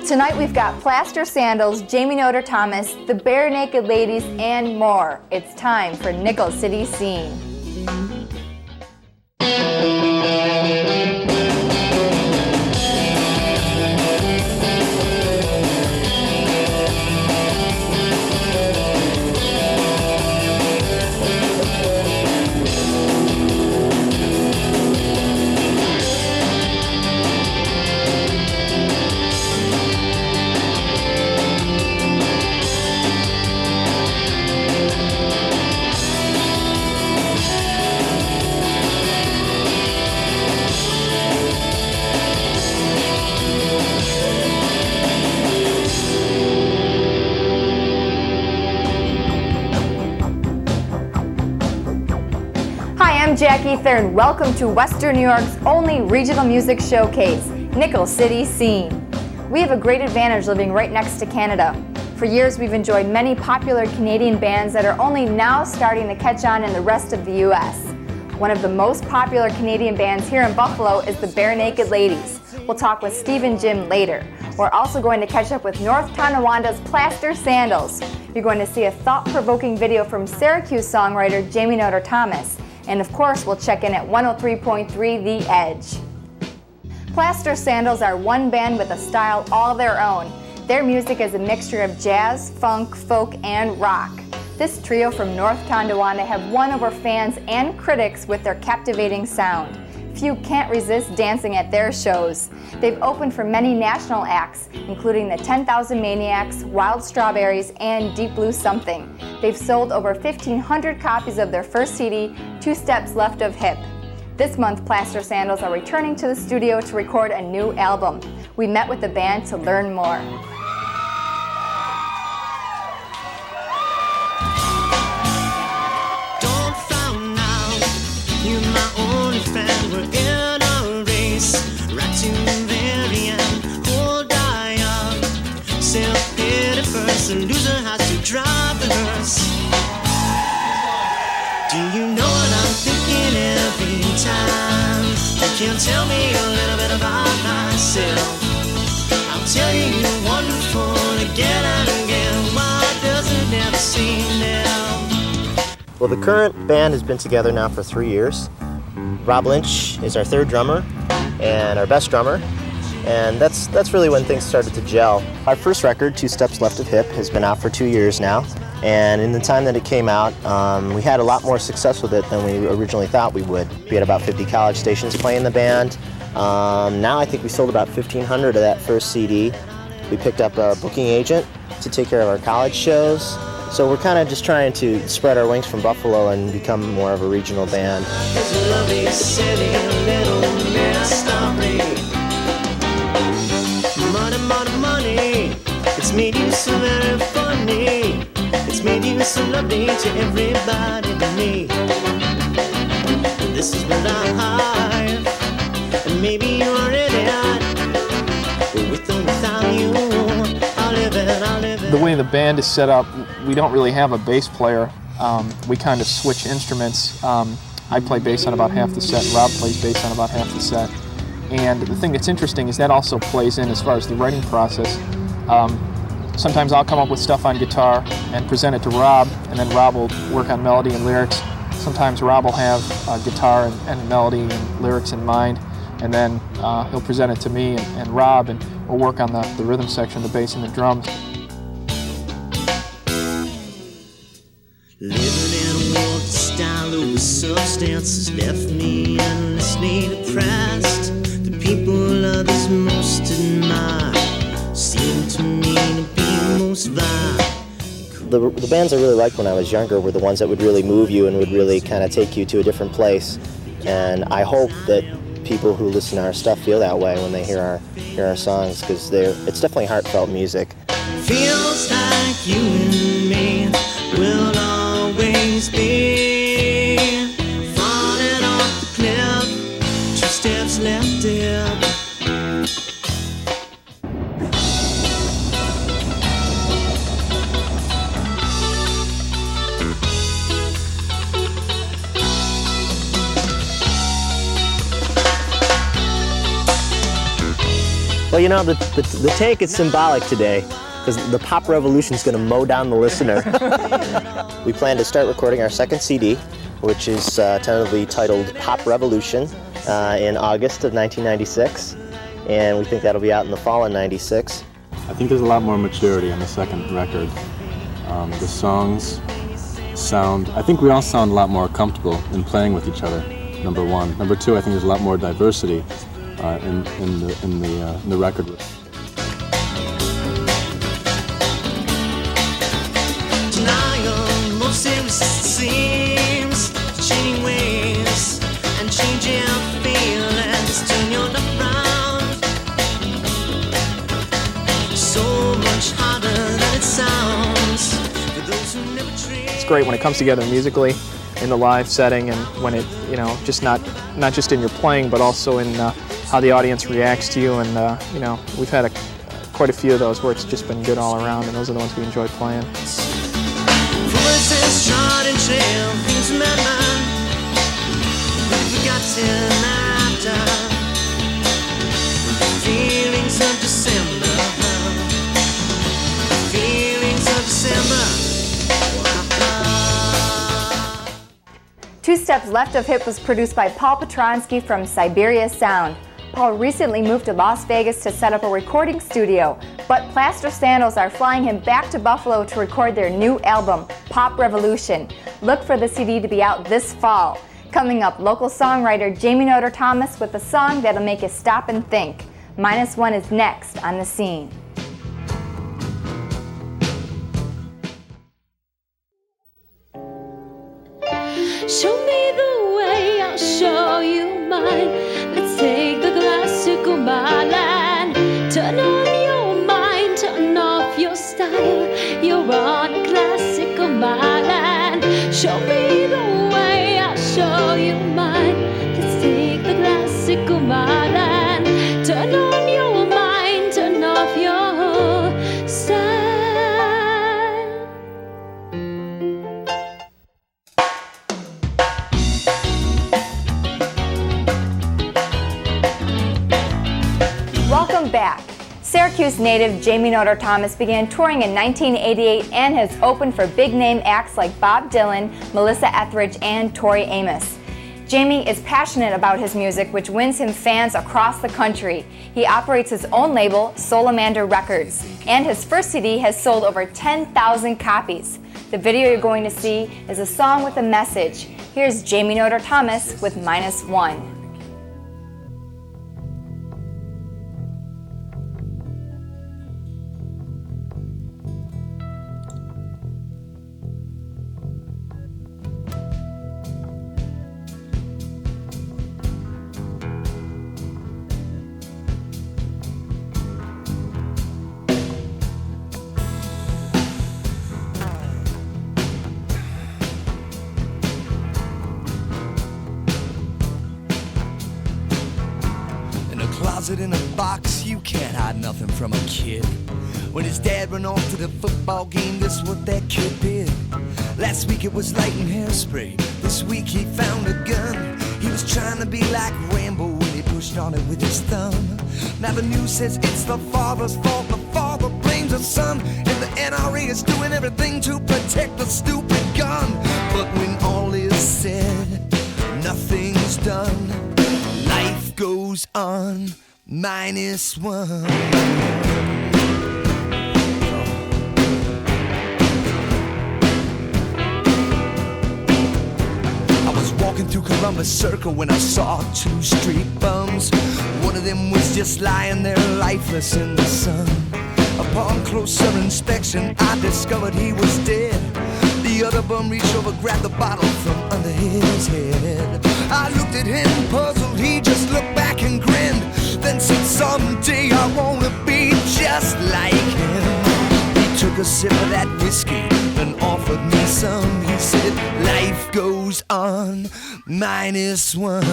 Tonight we've got Plaster Sandals, Notarthomas, the Barenaked Ladies, and more. It's time for Nickel City Scene. I'm Jackie Thurn. Welcome to Western New York's only regional music showcase, Nickel City Scene. We have a great advantage living right next to Canada. For years we've enjoyed many popular Canadian bands that are only now starting to catch on in the rest of the U.S. One of the most popular Canadian bands here in Buffalo is the Barenaked Ladies. We'll talk with Steve and Jim later. We're also going to catch up with North Tonawonda's Plaster Sandals. You're going to see a thought-provoking video from Syracuse songwriter Notarthomas. And of course, we'll check in at 103.3 The Edge. Plaster Sandals are one band with a style all their own. Their music is a mixture of jazz, funk, folk, and rock. This trio from North Tonawanda have won over fans and critics with their captivating sound. Few can't resist dancing at their shows. They've opened for many national acts, including the 10,000 Maniacs, Wild Strawberries, and Deep Blue Something. They've sold over 1,500 copies of their first CD, 2 Steps Left of Hip. This month, Plaster Sandals are returning to the studio to record a new album. We met with the band to learn more. Don't frown now, you're my only friend. We're in a race, right to the very end. Hold on, self-pity first, the loser has to drive the hearse. Do you know what I'm thinking every time? You can tell me a little bit about myself. I'll tell you you're wonderful again and again. Why does it never seem now? Well, the current band has been together now for 3 years. Rob Lynch is our third drummer and our best drummer, and that's really when things started to gel. Our first record, 2 Steps Left of Hip, has been out for 2 years now, and in the time that it came out, we had a lot more success with it than we originally thought we would. We had about 50 college stations playing the band. Now I think we sold about 1,500 of that first CD. We picked up a booking agent to take care of our college shows. So we're kind of just trying to spread our wings from Buffalo and become more of a regional band. It's a lovely city, little mystery. Money, money, money. It's made you so very funny. It's made you so lovely to everybody but me. This is what I have, and maybe you already had. But with or without you, I'll live it, I'll live it. The way the band is set up, we don't really have a bass player. We kind of switch instruments. I play bass on about half the set, and Rob plays bass on about half the set. And the thing that's interesting is that also plays in as far as the writing process. Sometimes I'll come up with stuff on guitar and present it to Rob, and then Rob will work on melody and lyrics. Sometimes Rob will have guitar and melody and lyrics in mind, and then he'll present it to me and Rob, and we'll work on the rhythm section, the bass and the drums. Living in a world of style over substances left me endlessly depressed. The people others most admire seem to me to be most vile. The bands I really liked when I was younger were the ones that would really move you and would really kind of take you to a different place. And I hope that people who listen to our stuff feel that way when they hear our songs, because it's definitely heartfelt music. Feels like you and me will always be falling off the cliff, 2 steps left in. Well, you know, the tank is symbolic today because the pop revolution is going to mow down the listener. We plan to start recording our second CD, which is tentatively titled Pop Revolution, in August of 1996, and we think that'll be out in the fall of '96. I think there's a lot more maturity on the second record. The songs sound, I think we all sound a lot more comfortable in playing with each other, number one. Number two, I think there's a lot more diversity in the record. Denial, most seems changing ways and changing feelings. Turn your love around. So much harder than it sounds for those who never dream. It's great when it comes together musically in the live setting, and when it, you know, just not just in your playing, but also in how the audience reacts to you. And you know, we've had quite a few of those where it's just been good all around, and those are the ones we enjoy playing. Voices trod and trail, things remember, we've forgotten after. Feelings of December, feelings of December. Two Steps Left of Hip was produced by Paul Petronsky from Siberia Sound. Paul recently moved to Las Vegas to set up a recording studio, but Plaster Sandals are flying him back to Buffalo to record their new album, Pop Revolution. Look for the CD to be out this fall. Coming up, local songwriter Jamie Notarthomas with a song that'll make you stop and think. -1 is next on The Scene. Show me the way, I'll show you mine. Let's take the classical line. Turn on your mind, turn off your style. You're on a classical line. Show me the way, I'll show you mine. Let's take the classical line. Turn on your mind, turn off your style. Welcome back. Syracuse native Jamie Notarthomas began touring in 1988 and has opened for big-name acts like Bob Dylan, Melissa Etheridge, and Tori Amos. Jamie is passionate about his music, which wins him fans across the country. He operates his own label, Solamander Records, and his first CD has sold over 10,000 copies. The video you're going to see is a song with a message. Here's Jamie Notarthomas with -1. Closet in a box, you can't hide nothing from a kid. When his dad went off to the football game, this is what that kid did. Last week it was lighting hairspray, this week he found a gun. He was trying to be like Rambo when he pushed on it with his thumb. Now the news says it's the father's fault, the father blames the son, and the NRA is doing everything to protect the stupid gun. But when all is said, nothing's done. Life goes on, -1. I was walking through Columbus Circle when I saw two street bums. One of them was just lying there lifeless in the sun. Upon closer inspection, I discovered he was dead. The other bum reached over, grabbed the bottle from under his head. I looked at him puzzled, he just looked back and grinned. Then said, someday I wanna be just like him. He took a sip of that whiskey, then offered me some. He said, life goes on, -1.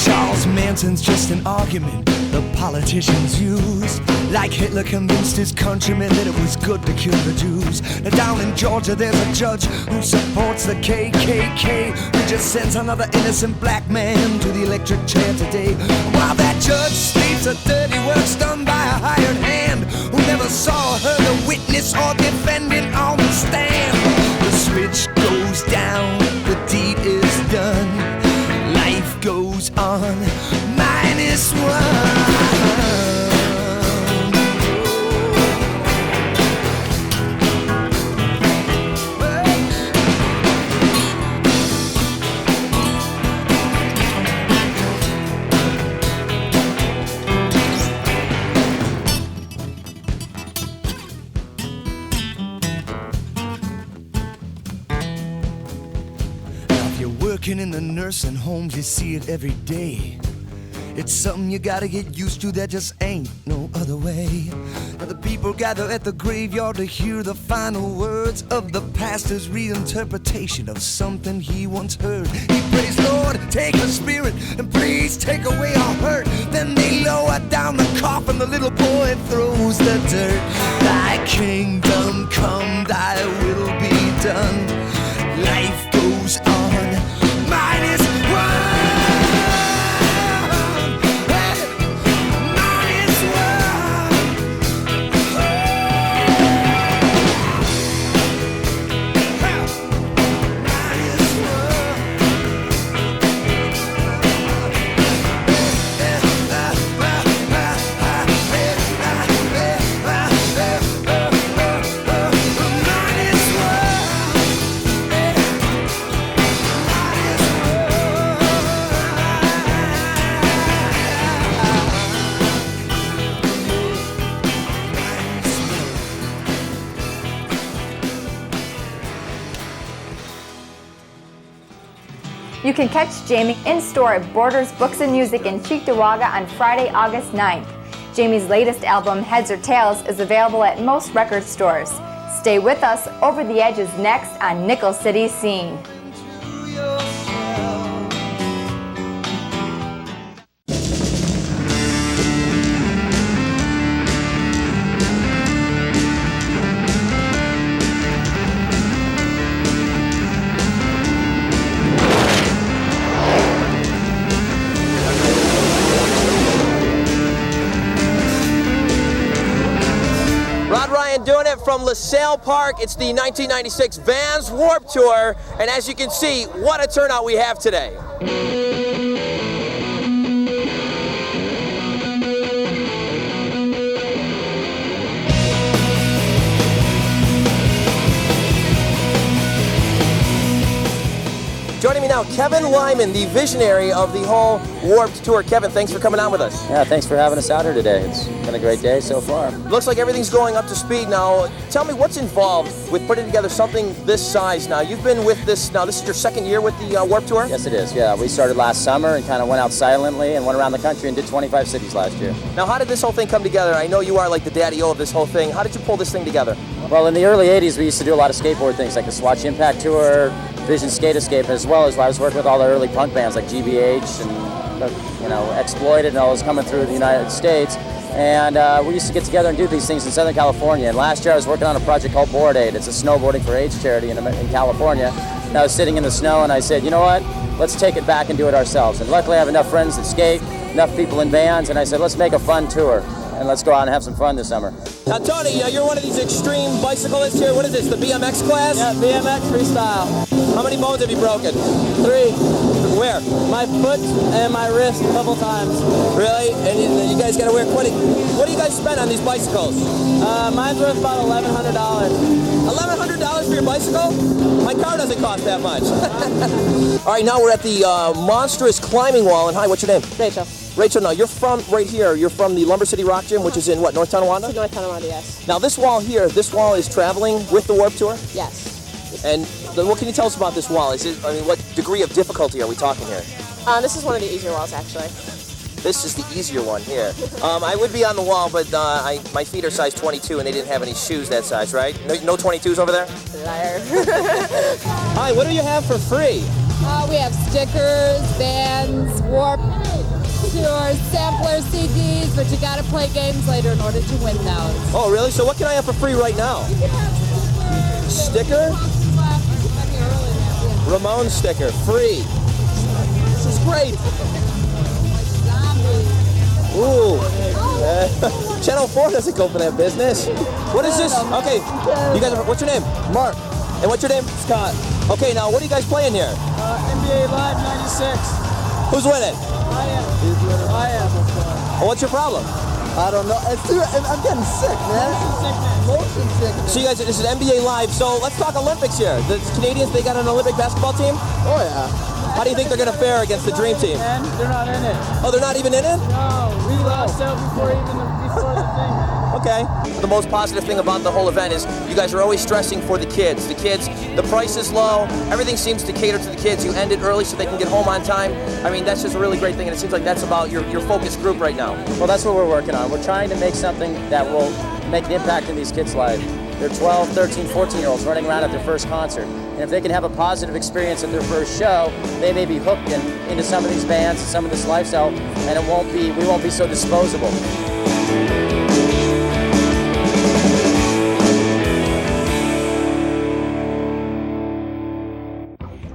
Charles Manson nonsense, just an argument the politicians use. Like Hitler convinced his countrymen that it was good to kill the Jews. Now down in Georgia there's a judge who supports the KKK, who just sends another innocent black man to the electric chair today. While that judge sleeps, a dirty work's done by a hired hand who never saw her the witness or defendant on the stand. The switch goes down, the deed is done, life goes on, minus one. Working in the nursing homes, you see it every day. It's something you gotta get used to, there just ain't no other way. Now the people gather at the graveyard to hear the final words of the pastor's reinterpretation of something he once heard. He prays, Lord, take her spirit and please take away our hurt. Then they lower down the coffin, the little boy throws the dirt. Thy kingdom come, thy will be done. Life goes on, minus one. Minus You can catch Jamie in-store at Borders Books and Music in Cheektowaga on Friday, August 9th. Jamie's latest album, Heads or Tails, is available at most record stores. Stay with us. Over the Edge is next on Nickel City Scene. Doing it from LaSalle Park. It's the 1996 Vans Warped Tour, and as you can see, what a turnout we have today. Joining me now, Kevin Lyman, the visionary of the whole Warped Tour. Kevin, thanks for coming on with us. Yeah, thanks for having us out here today. It's been a great day so far. Looks like everything's going up to speed now. Tell me what's involved with putting together something this size now. You've been with this, now this is your second year with the Warped Tour? Yes, it is. Yeah, we started last summer and kind of went out silently and went around the country and did 25 cities last year. Now, how did this whole thing come together? I know you are like the daddy-o of this whole thing. How did you pull this thing together? Well, in the early 80s, we used to do a lot of skateboard things like the Swatch Impact Tour, Vision Skate Escape, as well as I was working with all the early punk bands like GBH and, you know, Exploited and all those coming through the United States. And we used to get together and do these things in Southern California. And last year I was working on a project called Board Aid. It's a snowboarding for AIDS charity in California. And I was sitting in the snow and I said, you know what, let's take it back and do it ourselves. And luckily I have enough friends that skate, enough people in bands, and I said, let's make a fun tour. And let's go out and have some fun this summer. Now, Tony, you're one of these extreme bicyclists here. What is this, the BMX class? Yeah, BMX freestyle. How many bones have you broken? 3. Where? My foot and my wrist a couple times. Really? And you guys got to wear quite a... What do you guys spend on these bicycles? Mine's worth about $1,100. $1,100 for your bicycle? My car doesn't cost that much. All right, now we're at the monstrous climbing wall. And hi, what's your name? Rachel. Rachel, now you're from right here. You're from the Lumber City Rock Gym, which is in what, North Tonawanda? North Tonawanda, yes. Now this wall here, this wall is traveling with the Warped Tour? Yes. And what can you tell us about this wall? Is it, I mean, what degree of difficulty are we talking here? This is one of the easier walls, actually. This is the easier one here. I would be on the wall, but my feet are size 22 and they didn't have any shoes that size, right? No 22s over there? Liar. Hi, what do you have for free? We have stickers, bands, warp. tours, sampler CDs, but you gotta play games later in order to win those. Oh, really? So what can I have for free right now? You can have Sticker? Ramon sticker, free. This is great. Ooh. Channel 4 doesn't go for that business. What is this? Okay, you guys, what's your name? Mark. And what's your name? Scott. Okay, now what are you guys playing here? NBA Live 96. Who's winning? I am. Oh, what's your problem? I don't know. I'm getting sick, man. Motion sickness. So you guys, this is NBA Live. So let's talk Olympics here. The Canadians, they got an Olympic basketball team? Oh, yeah. How do you think they're going to fare against the Dream Team? And they're not in it. Oh, they're not even in it? No, we lost out before the thing, man. Okay. The most positive thing about the whole event is you guys are always stressing for the kids. The kids, the price is low. Everything seems to cater to the kids. You end it early so they can get home on time. I mean, that's just a really great thing, and it seems like that's about your focus group right now. Well, that's what we're working on. We're trying to make something that will make an impact in these kids' lives. They're 12, 13, 14-year-olds running around at their first concert. And if they can have a positive experience at their first show, they may be hooked into some of these bands and some of this lifestyle, and we won't be so disposable.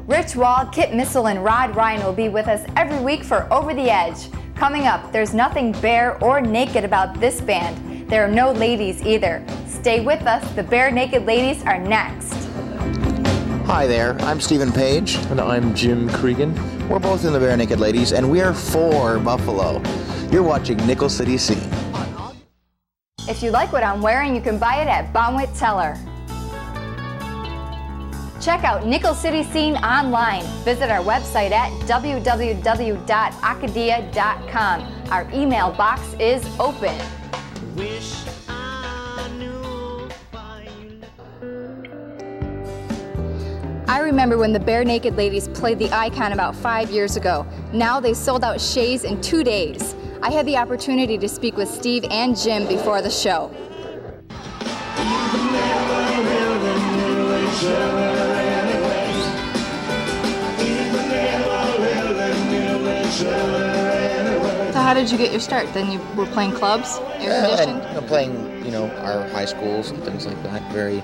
Rich Wall, Kit Missile, and Rod Ryan will be with us every week for Over the Edge. Coming up, there's nothing bare or naked about this band. There are no ladies either. Stay with us, the Barenaked Ladies are next. Hi there, I'm Stephen Page. And I'm Jim Cregan. We're both in the Barenaked Ladies, and we're for Buffalo. You're watching Nickel City Scene. If you like what I'm wearing, you can buy it at Bonwit Teller. Check out Nickel City Scene online. Visit our website at www.acadia.com. Our email box is open. I remember when the Barenaked Ladies played the Icon about 5 years ago. Now they sold out Shays in 2 days. I had the opportunity to speak with Steve and Jim before the show. So how did you get your start? Then you were playing clubs, air conditioned? I'm playing, our high schools and things like that. Very,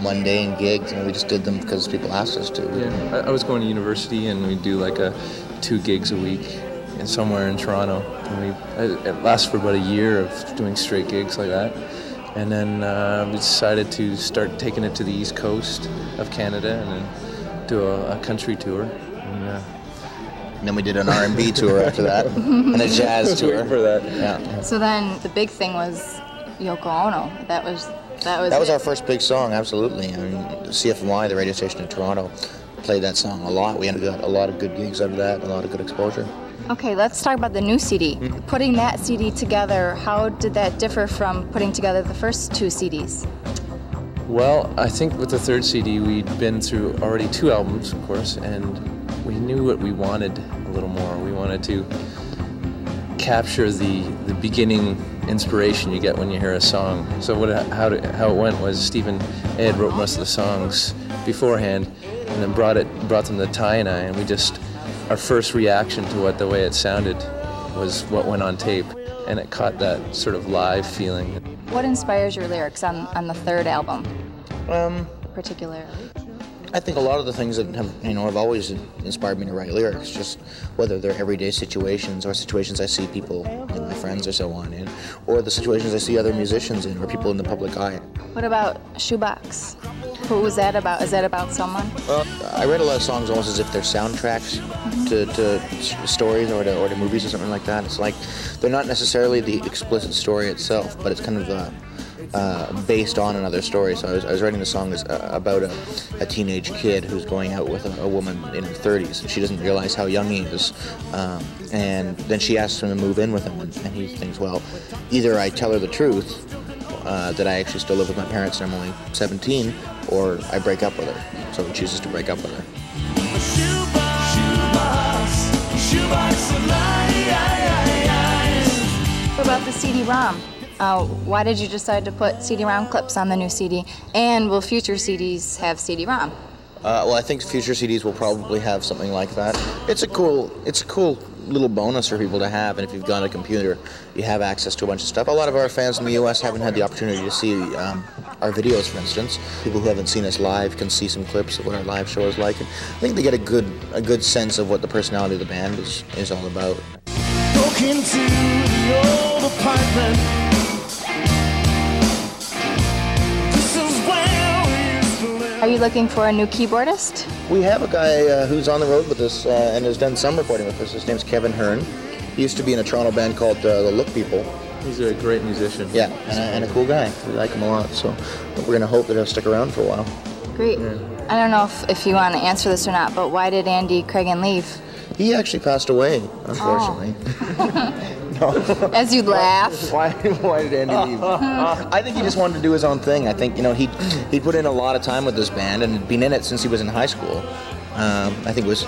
mundane gigs, and we just did them because people asked us to. Yeah, I was going to university, and we do like 2 gigs a week, and somewhere in Toronto. And it lasted for about a year of doing straight gigs like that. And then we decided to start taking it to the East Coast of Canada and then do a country tour. And then we did an R&B tour after that, and a jazz tour. For that. Yeah. So then the big thing was Yoko Ono. That was our first big song, absolutely. I mean, CFMY, the radio station in Toronto, played that song a lot. We ended up a lot of good gigs out of that, a lot of good exposure. Okay, let's talk about the new CD. Putting that CD together, how did that differ from putting together the first 2 CDs? Well, I think with the third CD, we'd been through already 2 albums, of course, and we knew what we wanted a little more. We wanted to capture the beginning inspiration you get when you hear a song. So how it went was Steve and Ed wrote most of the songs beforehand, and then brought them to Ty and I, and our first reaction to the way it sounded was what went on tape, and it caught that sort of live feeling. What inspires your lyrics on the third album, particularly? I think a lot of the things that have always inspired me to write lyrics, just whether they're everyday situations or situations I see people, my friends or so on in, or the situations I see other musicians in or people in the public eye. What about Shoebox? What was that about? Is that about someone? Well, I write a lot of songs almost as if they're soundtracks to stories or to movies or something like that. It's like they're not necessarily the explicit story itself, but it's kind of based on another story. So I was writing the song about a teenage kid who's going out with a woman in her 30s, and she doesn't realize how young he is. And then she asks him to move in with him, and he thinks, well, either I tell her the truth, that I actually still live with my parents and I'm only 17, or I break up with her. So he chooses to break up with her. What about the CD-ROM? Why did you decide to put CD-ROM clips on the new CD? And will future CDs have CD-ROM? Well, I think future CDs will probably have something like that. It's a cool little bonus for people to have. And if you've got a computer, you have access to a bunch of stuff. A lot of our fans in the U.S. haven't had the opportunity to see our videos, for instance. People who haven't seen us live can see some clips of what our live show is like. And I think they get a good sense of what the personality of the band is all about. Broke into the old apartment. This is where we used to live. Are you looking for a new keyboardist? We have a guy who's on the road with us and has done some recording with us. His name's Kevin Hearn. He used to be in a Toronto band called The Look People. He's a great musician. Yeah, and a cool guy. We like him a lot, so we're going to hope that he'll stick around for a while. Great. Yeah. I don't know if you want to answer this or not, but why did Andy Craigan leave? He actually passed away, unfortunately. No. As you laugh. Why did Andy leave? I think he just wanted to do his own thing. I think, he put in a lot of time with this band and had been in it since he was in high school. I think it was,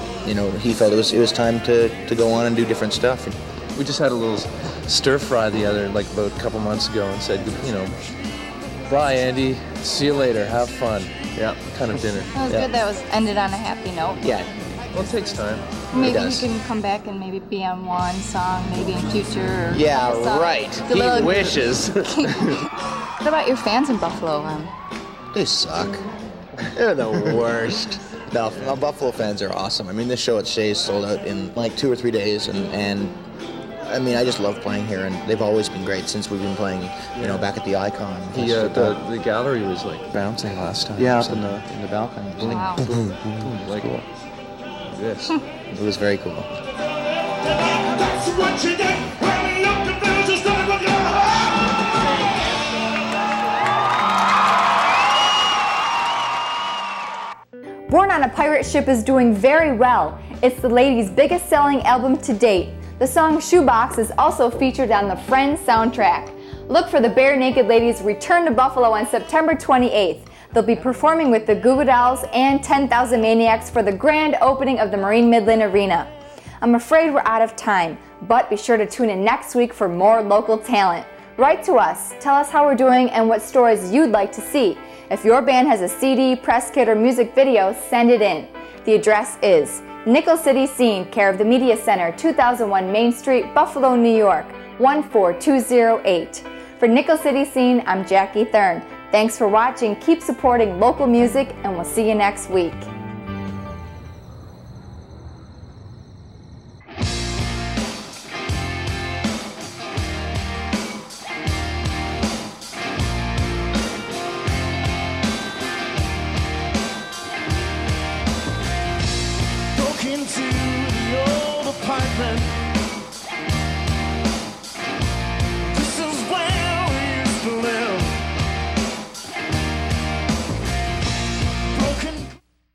he felt it was time to go on and do different stuff. We just had a little stir fry about a couple months ago and said, bye, Andy. See you later. Have fun. Yeah, kind of dinner. That was good. That was ended on a happy note. Yeah. Well, it takes time. Maybe you can come back and maybe be on one song, maybe in future. Or yeah, right. He wishes. What about your fans in Buffalo? They suck. They're the worst. No, Buffalo fans are awesome. I mean, this show at Shea's sold out in 2 or 3 days, and I mean, I just love playing here, and they've always been great since we've been playing, back at the Icon. The gallery was bouncing last time. Yeah, up in the balcony. Wow. Boom, boom, boom. Like cool. This. It was very cool. That's what you get when you look at just like what you're. Born on a Pirate Ship is doing very well. It's the Ladies' biggest selling album to date. The song Shoebox is also featured on the Friends soundtrack. Look for the Barenaked Ladies return to Buffalo on September 28th. They'll be performing with the Goo Goo Dolls and 10,000 Maniacs for the grand opening of the Marine Midland Arena. I'm afraid we're out of time, but be sure to tune in next week for more local talent. Write to us, tell us how we're doing and what stories you'd like to see. If your band has a CD, press kit, or music video, send it in. The address is Nickel City Scene, care of the Media Center, 2001 Main Street, Buffalo, New York, 14208. For Nickel City Scene, I'm Jackie Thurn. Thanks for watching, keep supporting local music, and we'll see you next week. Broke into the old apartment.